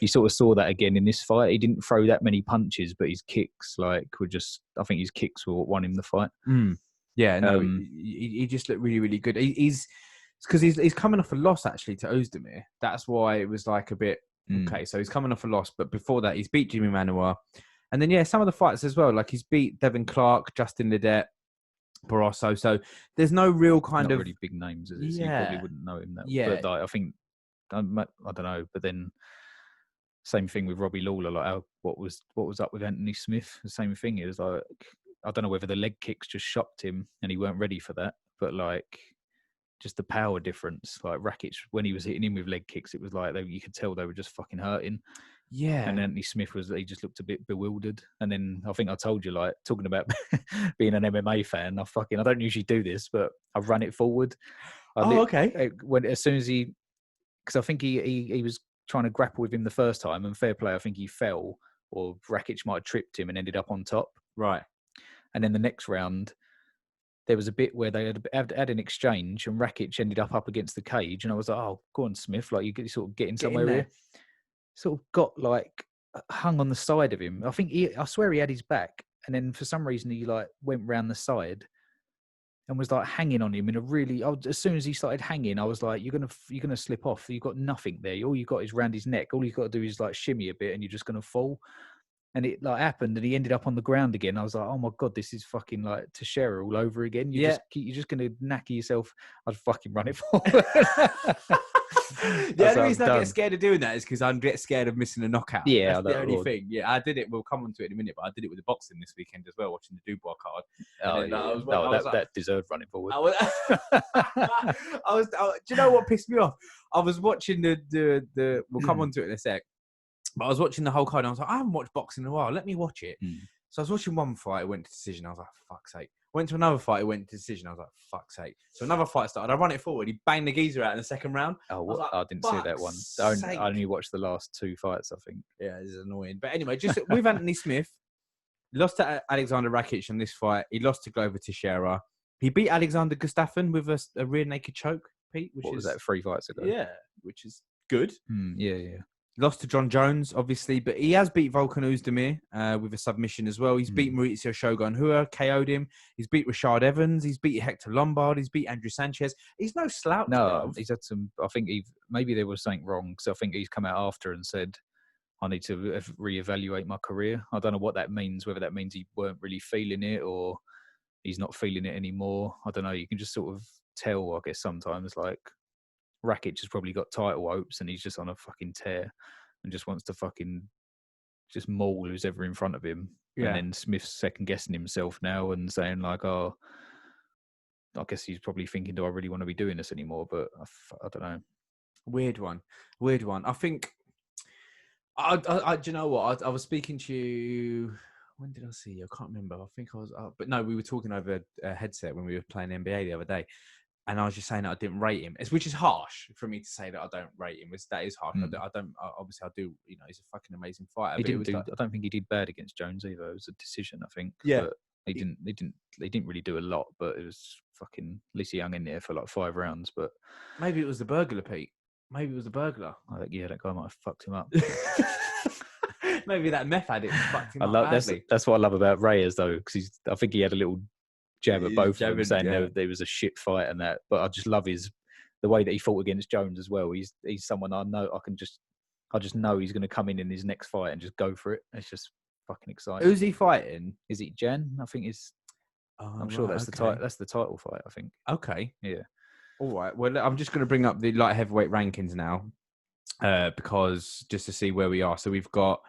you sort of saw that again in this fight. He didn't throw that many punches, but his kicks I think his kicks were what won him the fight. Yeah, no, he just looked really, really good. He's coming off a loss actually to Özdemir. That's why it was like a bit okay. So he's coming off a loss, but before that, he's beat Jimmy Manuwa, and then some of the fights as well. Like he's beat Devin Clark, Justin Ledet, Barroso. So there's no real kind of really big names, is it? So you probably wouldn't know him that. Yeah, but like, I think I don't know. But then same thing with Robbie Lawler. Like, what was up with Anthony Smith? The same thing. It was like, I don't know whether the leg kicks just shocked him and he weren't ready for that, but like just the power difference. Like Rakic, when he was hitting him with leg kicks, it was like you could tell they were just fucking hurting. Yeah. And Anthony Smith he just looked a bit bewildered. And then I think I told you, like, talking about being an MMA fan, I don't usually do this, but I've run it forward. Okay. As soon as because I think he was trying to grapple with him the first time, and fair play, I think he fell, or Rakic might have tripped him and ended up on top. Right. And then the next round, there was a bit where they had an exchange, and Rakic ended up against the cage, and I was like, "Oh, go on, Smith! Like you sort of getting somewhere here." Sort of got like hung on the side of him. I swear he had his back, and then for some reason he like went round the side and was like hanging on him in a really. As soon as he started hanging, I was like, "You're gonna slip off. You've got nothing there. All you got is round his neck. All you got to do is like shimmy a bit, and you're just gonna fall." And it like happened, and he ended up on the ground again. I was like, "Oh my god, this is fucking like Teixeira all over again." You're just gonna knacker yourself. I'd fucking run it forward. The only reason I get scared of doing that is because I get scared of missing a knockout. Yeah, that's the only thing. Yeah, I did it. We'll come on to it in a minute, but I did it with the boxing this weekend as well, watching the Dubois card. That deserved running forward. Do you know what pissed me off? I was watching the. We'll come on to it in a sec. But I was watching the whole card and I was like, I haven't watched boxing in a while. Let me watch it. So I was watching one fight, it went to decision. I was like, fuck's sake. Went to another fight, it went to decision. I was like, fuck's sake. So another fight started. I run it forward. He banged the geezer out in the second round. Oh, like, I didn't see that one. I only watched the last 2 fights, I think. Yeah, this is annoying. But anyway, just with Anthony Smith, he lost to Alexander Rakic in this fight. He lost to Glover Teixeira. He beat Alexander Gustafsson with a rear naked choke, Pete. Was that 3 fights ago? Yeah, which is good. Yeah. Lost to John Jones, obviously, but he has beat Volkan Oezdemir with a submission as well. He's beat Mauricio Shogun Hua, KO'd him. He's beat Rashad Evans. He's beat Hector Lombard. He's beat Andrew Sanchez. He's no slouch. No, he's had some. I think maybe there was something wrong, because I think he's come out after and said, I need to reevaluate my career. I don't know what that means, whether that means he weren't really feeling it or he's not feeling it anymore. I don't know. You can just sort of tell, I guess, sometimes, like, Rakic has probably got title hopes and he's just on a fucking tear and just wants to fucking just maul who's ever in front of him. Yeah. And then Smith's second guessing himself now and saying like, "Oh, I guess he's probably thinking, do I really want to be doing this anymore?" But I don't know. Weird one. I think, do you know what? I was speaking to you. When did I see you? I can't remember. I think I was, but no, we were talking over a headset when we were playing NBA the other day. And I was just saying that I didn't rate him, which is harsh for me to say that I don't rate him. That is harsh. Obviously, I do. You know, he's a fucking amazing fighter. I don't think he did bad against Jones either. It was a decision, I think. Yeah. But he didn't really do a lot, but it was fucking. At least he hung in there for like 5 rounds. But maybe it was the burglar, Pete. Maybe it was the burglar. I think that guy might have fucked him up. Maybe that meth addict fucked him up badly. That's what I love about Reyes though, because I think he had a little jab at both of them, saying there was a shit fight and that. But I just love the way that he fought against Jones as well. He's someone I know I just know he's going to come in his next fight and just go for it. It's just fucking exciting. Who's he fighting? Is it Jan? I think it's. I'm sure that's the title fight. I think. Okay. Yeah. All right. Well, I'm just going to bring up the light heavyweight rankings now, because just to see where we are. So we've got.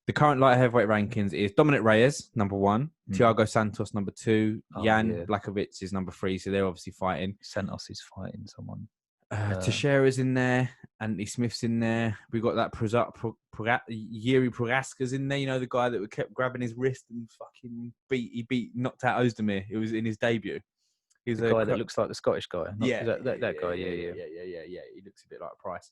The current light heavyweight rankings is Dominic Reyes, number 1. Thiago Santos, number 2. Jan Blachowicz is number 3. So they're obviously fighting. Santos is fighting someone. Teixeira's in there. Anthony Smith's in there. We got that Yuri Prohaska's in there. You know, the guy that kept grabbing his wrist and fucking knocked out Oezdemir. It was in his debut. He's the guy that looks like the Scottish guy. That guy. Yeah. He looks a bit like Price.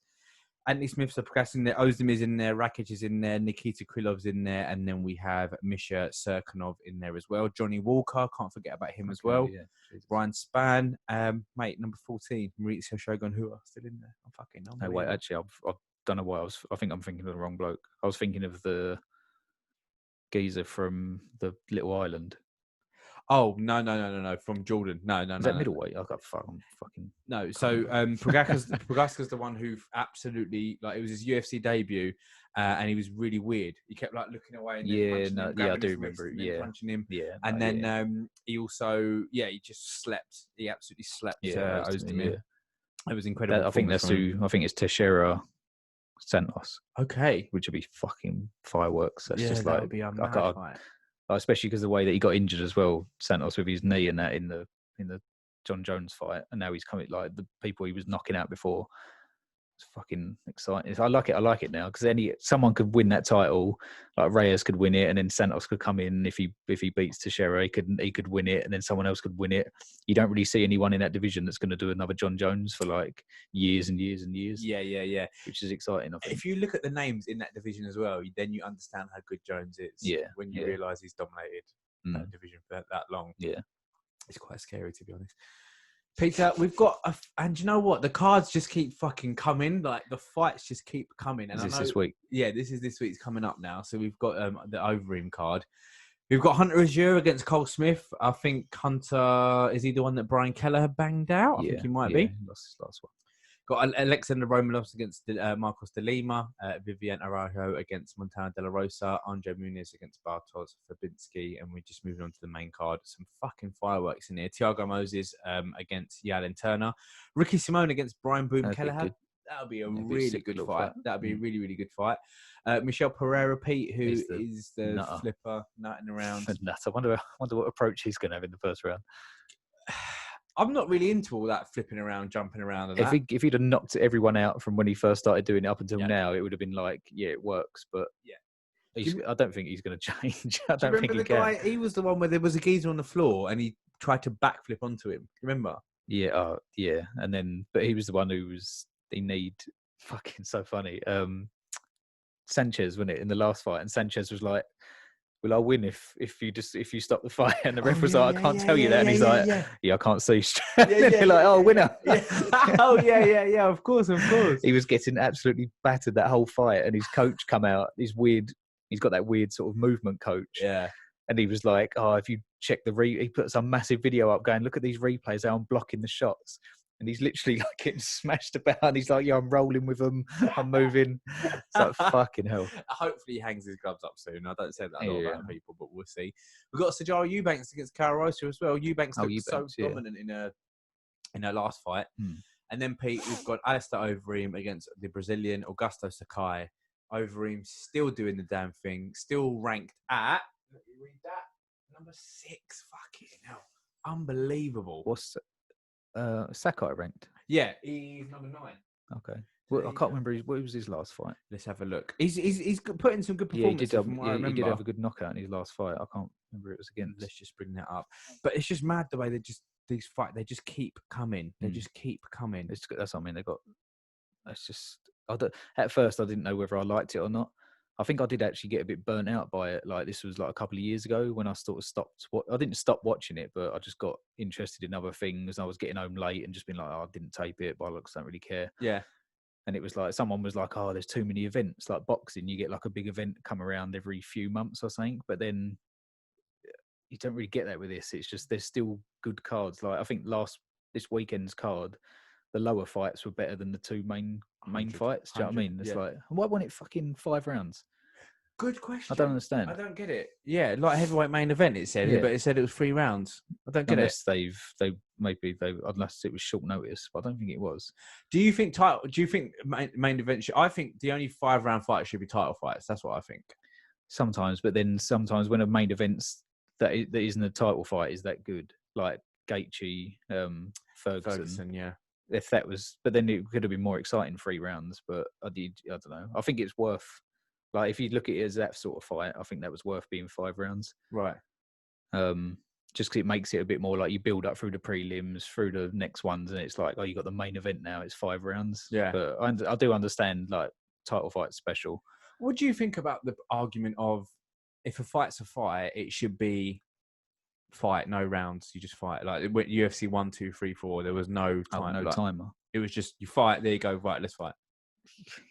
Anthony Smith's in there, Ozdemir's in there, Rakic is in there, Nikita Krylov's in there, and then we have Misha Serkinov in there as well. Johnny Walker, can't forget about him as well. Yeah. Brian Spann, mate, number 14, Mauricio Shogun Hua, still in there. No, wait, actually, I don't know why I think I'm thinking of the wrong bloke. I was thinking of the geezer from the Little Island. Oh, no. From Jordan. No. Is that middleweight? I got fucking. No. So, Prohaska's the one who absolutely, like, it was his UFC debut, and he was really weird. He kept, like, looking away and I do remember it. Yeah. Punching him. Yeah. And then he also, he just slept. He absolutely slept Oezdemir. Yeah. It was incredible. I think it's Teixeira Santos. Okay. Which would be fucking fireworks. That's just that like. Would be a mad fight. Especially because the way that he got injured as well, Santos with his knee and that in the John Jones fight, and now he's coming like the people he was knocking out before. It's fucking exciting. I like it now because someone could win that title, like Reyes could win it, and then Santos could come in if he beats Teixeira, he could win it, and then someone else could win it. You don't really see anyone in that division that's going to do another John Jones for like years and years and years. Yeah. Which is exciting. I think. If you look at the names in that division as well, then you understand how good Jones is. Yeah. When you realise he's dominated that division for that long. Yeah. It's quite scary, to be honest. Peter, we've got, and you know what? The cards just keep fucking coming. Like the fights just keep coming. And Is I this know, this week? Yeah, this week's coming up now. So we've got the Overeem card. We've got Hunter Azure against Cole Smith. I think Hunter, is he the one that Brian Kelleher banged out? I think he might be. He lost his last one. Got Alexander Romanovs against Marcos de Lima, Vivian Araujo against Montana de la Rosa, Andre Muniz against Bartosz Fabinski, and we're just moving on to the main card. Some fucking fireworks in here. Thiago Moses against Yalen Turner, Ricky Simone against Brian Boom Kelleher. That'll be a really good fight. That'll be a really, really good fight. Michelle Pereira, Pete, who is the nutter. flipper, nutting around. Nutter. I wonder what approach he's going to have in the first round. I'm not really into all that flipping around, jumping around. And if he'd have knocked everyone out from when he first started doing it up until now, it would have been like, yeah, it works. But I don't think he's going to change. I don't think he can. He was the one where there was a geezer on the floor and he tried to backflip onto him. Remember? Yeah, and then, but he was the one who need fucking so funny. Sanchez, wasn't it, in the last fight? And Sanchez was like, "Will I win if you stop the fight?" And the ref was like, "I can't tell you that." And he's like, "Yeah, I can't see." They're like, "Oh, winner!" Oh yeah. Of course. He was getting absolutely battered that whole fight, and his coach come out. He's got that weird sort of movement coach. Yeah. And he was like, "Oh, if you check he put some massive video up going, look at these replays, how I'm blocking the shots." And he's literally like getting smashed about. And he's like, "Yeah, I'm rolling with them. I'm moving." It's like, fucking hell. Hopefully he hangs his gloves up soon. I don't say that a lot about people, but we'll see. We've got Sajara Eubanks against Kara Rosa as well. Eubanks looked so dominant in her last fight. And then, Pete, we've got Alistair Overeem against the Brazilian Augusto Sakai. Overeem still doing the damn thing. Still ranked at, let me read that, number 6. Fucking hell. Unbelievable. What's Sakai ranked? Yeah, he's number 9. Okay. Well, I can't remember. What was his last fight? Let's have a look. He's put in some good performances. He did have a good knockout in his last fight. I can't remember who it was against. Let's just bring that up. But it's just mad the way these fights, they just keep coming. They just keep coming. That's what I mean. At first, I didn't know whether I liked it or not. I think I did actually get a bit burnt out by it. Like, this was like a couple of years ago when I sort of stopped. I didn't stop watching it, but I just got interested in other things. I was getting home late and just been like, "Oh, I didn't tape it, but I don't really care." Yeah. And it was like, someone was like, "Oh, there's too many events." Like boxing, you get like a big event come around every few months or something. But then you don't really get that with this. It's just, there's still good cards. Like, I think this weekend's card, the lower fights were better than the two main fights. Do you know what I mean? It's like, why wasn't it fucking 5 rounds? Good question. I don't understand. I don't get it. Yeah, like heavyweight main event, it said, but it said it was 3 rounds. I don't get it. Unless it was short notice, but I don't think it was. Do you think main event? I think the only 5-round fight should be title fights. That's what I think. Sometimes, but then sometimes when a main event's that isn't a title fight is that good, like Gaethje, Ferguson, yeah. If that was, but then it could have been more exciting 3 rounds. But I don't know. I think it's worth. Like, if you look at it as that sort of fight, I think that was worth being 5 rounds. Right. Just because it makes it a bit more like you build up through the prelims, through the next ones, and it's like, oh, you got the main event now, it's 5 rounds. Yeah. But I do understand, like, title fight special. What do you think about the argument of, if a fight's a fight, it should be fight, no rounds, you just fight? Like UFC 1, 2, 3, 4, there was no time. Timer. It was just, you fight, there you go, right, let's fight.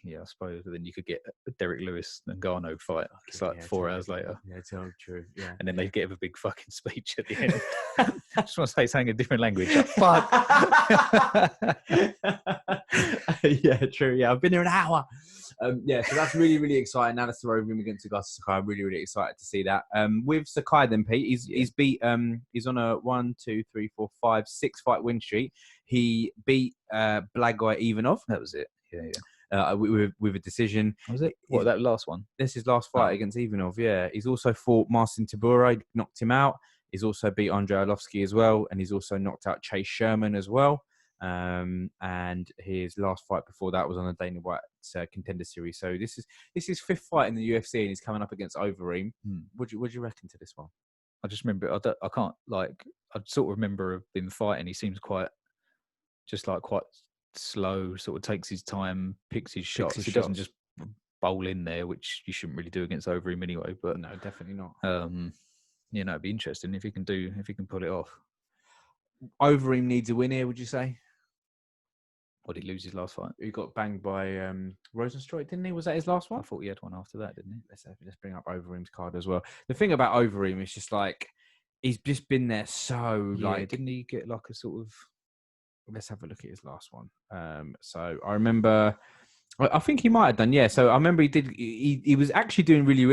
Yeah, I suppose. But then you could get a Derek Lewis and Garno fight. It's like 4 hours later. Yeah, it's all true. Yeah. And then they give a big fucking speech at the end. I just want to say something in a different language. Like, fuck. Yeah, true. Yeah, I've been here an hour. So that's really, really exciting. Now that's the Overeem against Augusto Sakai. I'm really, really excited to see that. With Sakai then, Pete, he's beat, he's on a 1, 2, 3, 4, 5, 6 fight win streak. He beat Blagoy Ivanov. That was it. Yeah. With a decision. Was it? What, that last one? This is his last fight against Ivanov, yeah. He's also fought Marcin Tybura, knocked him out. He's also beat Andrei Arlovski as well, and he's also knocked out Chase Sherman as well. And his last fight before that was on the Dana White Contender Series. So this is his 5th fight in the UFC, and he's coming up against Overeem. What do you reckon to this one? I just remember, I can't, like, I sort of remember him fighting. He seems quite slow, sort of takes his time, picks his shots. He doesn't just bowl in there, which you shouldn't really do against Overeem anyway. But no, definitely not. It'd be interesting if he can pull it off. Overeem needs a win here, would you say? Or did he lose his last fight? He got banged by Rosenstruik, didn't he? Was that his last one? I thought he had one after that, didn't he? Let's bring up Overeem's card as well. The thing about Overeem is just like he's just been there so like. Didn't he get like a sort of? Let's have a look at his last one. So I remember. I think he might have done, yeah. So I remember he did. He was actually doing really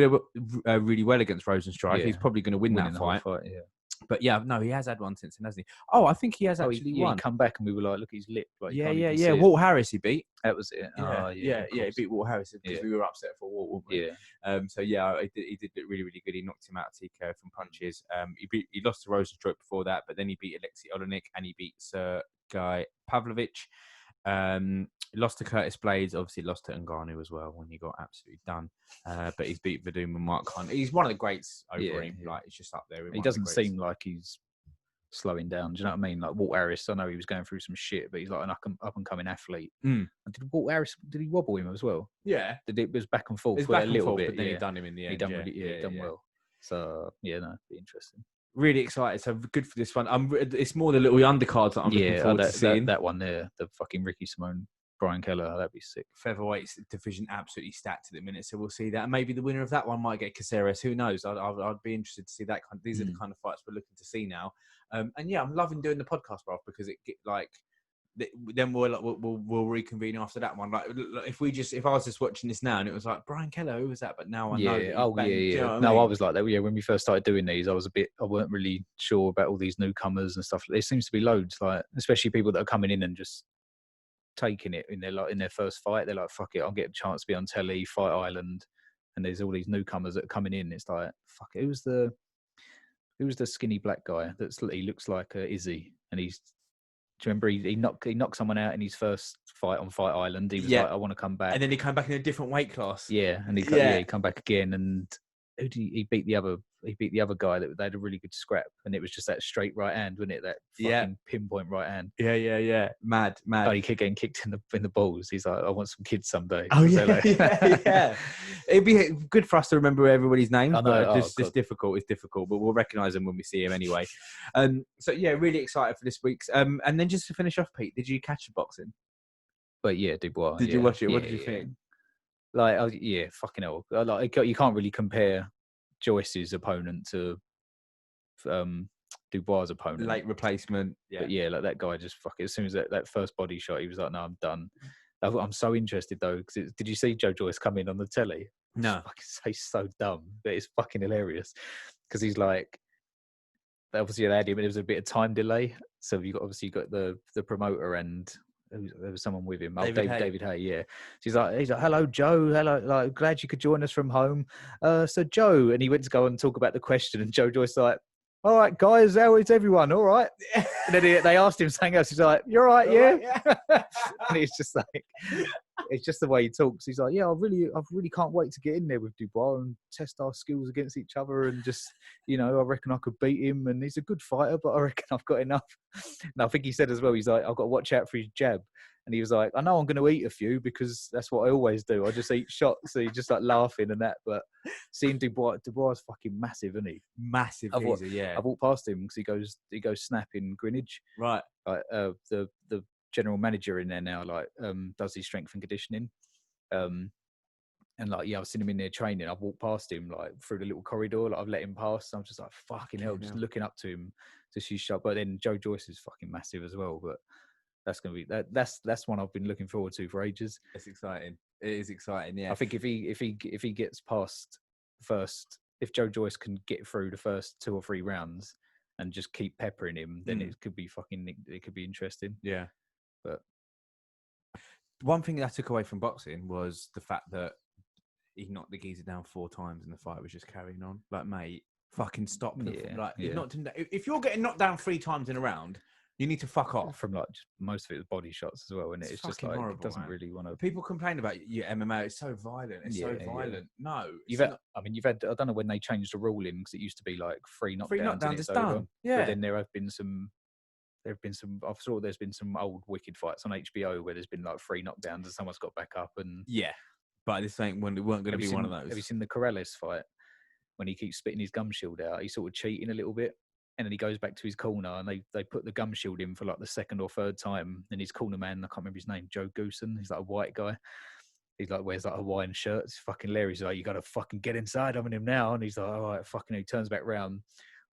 well against Rosenstruik. Yeah. He's probably going to win that fight. Yeah. But yeah, no, he has had one since then, hasn't he? Oh, I think he has actually won. He come back and we were like, look at his lip. Like, yeah. Walt Harris he beat. That was it. Yeah, he beat Walt Harris because we were upset for Walt, weren't we? Yeah. So yeah, he did look really, really good. He knocked him out of TKO from punches. He lost to Rosenstruik before that, but then he beat Alexei Olenek and he beat Sergei Pavlovich. He lost to Curtis Blades, obviously lost to Ngannou as well when he got absolutely done. But he's beat Verdum and Mark Hunt. He's one of the greats over him. Like, he's just up there. He doesn't seem like he's slowing down. Do you know what I mean? Like Walt Harris, I know he was going through some shit, but he's like an up and coming athlete. And did Walt Harris? Did he wobble him as well? Yeah, it was back and forth. It was back a little and forth, bit, but then he done him in the end. He done done well. So yeah, no, be interesting. Really excited. So good for this one. It's more the little undercards that I'm looking forward to seeing. That one there, the fucking Ricky Simone, Brian Keller, that'd be sick. Featherweight division absolutely stacked at the minute, so we'll see that. And maybe the winner of that one might get Caceres. Who knows? I'd be interested to see that. These are the kind of fights we're looking to see now. And yeah, I'm loving doing the podcast, bro, because it get like. Then we'll reconvene after that one. Like if I was just watching this now and it was like Brian Keller, who was that? But now I know. I was like that. Yeah, when we first started doing these, I weren't really sure about all these newcomers and stuff. There seems to be loads, like especially people that are coming in and just taking it in their first fight. They're like, fuck it, I'll get a chance to be on telly, Fight Island, and there's all these newcomers that are coming in. It's like, fuck it, who's the skinny black guy he looks like Izzy, and he's. Do you remember he knocked someone out in his first fight on Fight Island? He was like, I want to come back. And then he came back in a different weight class. Yeah, and he come back again. And he beat the other guy that they had a really good scrap, and it was just that straight right hand, wasn't it? That fucking pinpoint right hand. Yeah. Mad. Oh, he kept getting kicked in the balls. He's like, I want some kids someday. Oh yeah. It'd be good for us to remember everybody's names, but it's difficult. It's difficult, but we'll recognise them when we see him anyway. So yeah, really excited for this week's. And then just to finish off, Pete, did you catch the boxing? But yeah, Dubois. Did you watch it? What did you think? Like, fucking hell. Like, you can't really compare Joyce's opponent to Dubois' opponent. Late replacement. Yeah. But yeah, like that guy just fucking, as soon as that first body shot, he was like, no, I'm done. I'm so interested though, because did you see Joe Joyce come in on the telly? No. He's so dumb, but it's fucking hilarious. Because he's like, obviously they had him, and there was a bit of time delay. So you got the promoter and there was someone with him. David Hay, yeah. He's like, hello, Joe. Hello, like, glad you could join us from home. So Joe, and he went to go and talk about the question, and Joe Joyce like, all right, guys, how is everyone? All right. And then they asked him something else. He's like, you're all right, yeah. And he's just like, it's just the way he talks. He's like, yeah, I really can't wait to get in there with Dubois and test our skills against each other, and just, I reckon I could beat him, and he's a good fighter, but I reckon I've got enough. And I think he said as well, he's like, I've got to watch out for his jab. And he was like, I know I'm going to eat a few because that's what I always do. I just eat shots. So he's just like laughing and that. But seeing Dubois is fucking massive, isn't he? Massive. I walked past him because he goes snap in Greenwich. Right. Like the general manager in there now, like does his strength and conditioning. And like, yeah, I've seen him in there training. I've walked past him like through the little corridor. Like, I've let him pass. I'm just like, fucking hell, just looking up to him to see shot. But then Joe Joyce is fucking massive as well. But that's gonna be that's one I've been looking forward to for ages. It's exciting. It is exciting. Yeah. I think if he gets past first, if Joe Joyce can get through the first 2 or 3 rounds and just keep peppering him, then it could be interesting. Yeah. But one thing that I took away from boxing was the fact that he knocked the geezer down 4 times and the fight was just carrying on. Like, mate, fucking stop. If you're getting knocked down 3 times in a round, you need to fuck off. From like most of it was body shots as well, and it's just like horrible, it doesn't really want to. People complain about your MMA. It's so violent. It's so violent. No, you've had. I don't know when they changed the ruling, because it used to be like 3 knockdowns. 3 knockdowns is done. Yeah. But then there have been some. I've saw there's been some old wicked fights on HBO where there's been like 3 knockdowns and someone's got back up and. Yeah, but this weren't going to be one of those. Have you seen the Corrales fight when he keeps spitting his gum shield out? He's sort of cheating a little bit. And then he goes back to his corner, and they put the gum shield in for like the second or third time. And his corner man, I can't remember his name, Joe Goosen. He's like a white guy. He's like wears like a Hawaiian shirt. It's fucking hilarious. He's like, you got to fucking get inside. I'm in him now. And he's like, all right, fucking. He turns back round,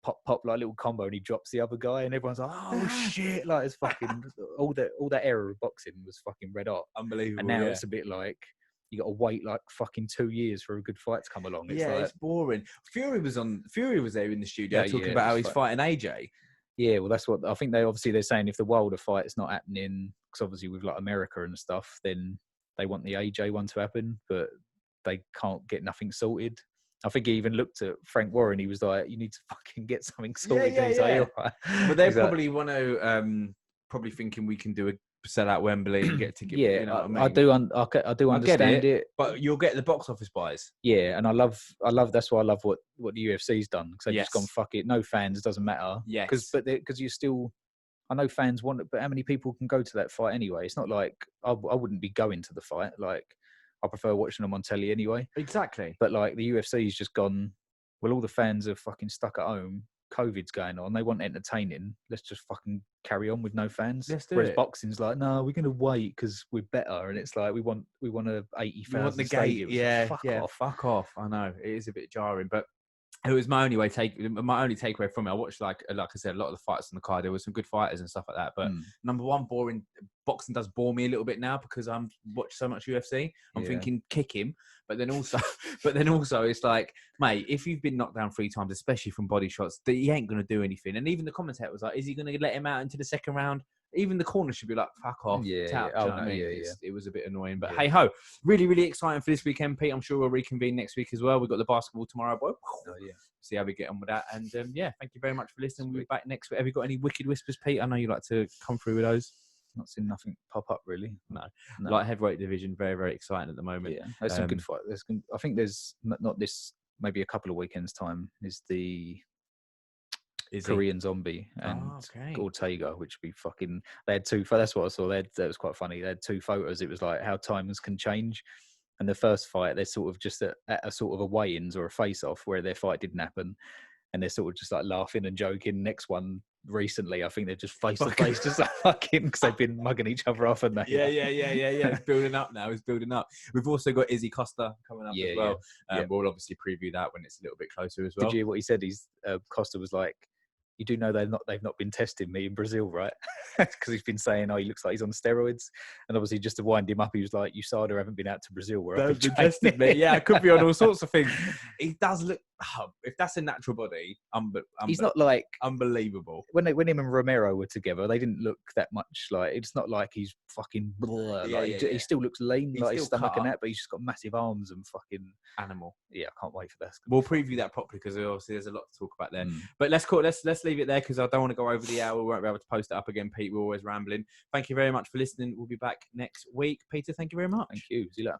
pop like a little combo, and he drops the other guy, and everyone's like, oh shit, like it's fucking all that era of boxing was fucking red hot. Unbelievable. And now it's a bit like you got to wait like fucking 2 years for a good fight to come along. It's like, it's boring. Fury was there in the studio talking about how he's fighting AJ. Yeah, well, that's what I think. They're saying if the Wilder fight's not happening, because obviously with like America and stuff, then they want the AJ one to happen, but they can't get nothing sorted. I think he even looked at Frank Warren. He was like, "You need to fucking get something sorted." Yeah. Like, all right. But they probably want to, probably thinking we can do a sell out Wembley and get tickets. Yeah, you know what I mean? I do understand it, but you'll get the box office buys. Yeah, and I love. That's why I love what the UFC's done, because they've just gone fuck it, no fans, doesn't matter. Yes, because you still. I know fans want it, but how many people can go to that fight anyway? It's not like I wouldn't be going to the fight. Like, I prefer watching them on telly anyway. Exactly. But like the UFC's just gone, well, all the fans are fucking stuck at home. COVID's going on. They want entertaining. Let's just fucking carry on with no fans. Let's do Whereas it. boxing's like, no, we're going to wait because we're better. And it's like, we want a 80,000 stadium. Fuck off. I know it is a bit jarring, but it was my only takeaway from it. I watched like I said, a lot of the fights on the card. There were some good fighters and stuff like that. But number one, boring. Boxing does bore me a little bit now because I'm watching so much UFC. I'm thinking kick him, but then also it's like, mate, if you've been knocked down 3 times, especially from body shots, that he ain't gonna do anything. And even the commentator was like, is he gonna let him out into the second round? Even the corner should be like, fuck off. It was a bit annoying, but hey ho, really, really exciting for this weekend, Pete. I'm sure we'll reconvene next week as well. We've got the basketball tomorrow, boy. See how we get on with that. And thank you very much for listening. We'll be back next week. Have you got any wicked whispers, Pete? I know you like to come through with those. Not seen nothing pop up really. No. Like heavyweight division, very, very exciting at the moment. Yeah, there's some good fight. I think there's not this. Maybe a couple of weekends time is the Korean Zombie and Ortega, which would be fucking. They had 2. That's what I saw. That was quite funny. They had 2 photos. It was like how times can change. And the first fight, they're sort of just at a sort of a weigh-ins or a face-off where their fight didn't happen, and they're sort of just like laughing and joking. Next one recently, I think they're just face to face, just like fucking, because they've been mugging each other off, and they. Yeah. It's building up now. It's building up. We've also got Izzy Costa coming up as well. We'll obviously preview that when it's a little bit closer as well. Did you hear what he said? Costa was like, you do know they've not been testing me in Brazil, right? Because he's been saying, he looks like he's on steroids. And obviously, just to wind him up, he was like, USADA haven't been out to Brazil where I've been tested me. Yeah, it could be on all sorts of things. He does look, if that's a natural body, he's not like unbelievable. When him and Romero were together, they didn't look that much like. It's not like he's fucking blah. He still looks lean, like his stomach and that, but he's just got massive arms and fucking animal. Yeah, I can't wait for that. We'll preview that properly because obviously there's a lot to talk about there. But let's leave it there because I don't want to go over the hour. We won't be able to post it up again, Pete. We're always rambling. Thank you very much for listening. We'll be back next week. Peter, thank you very much. Thank you. See you later.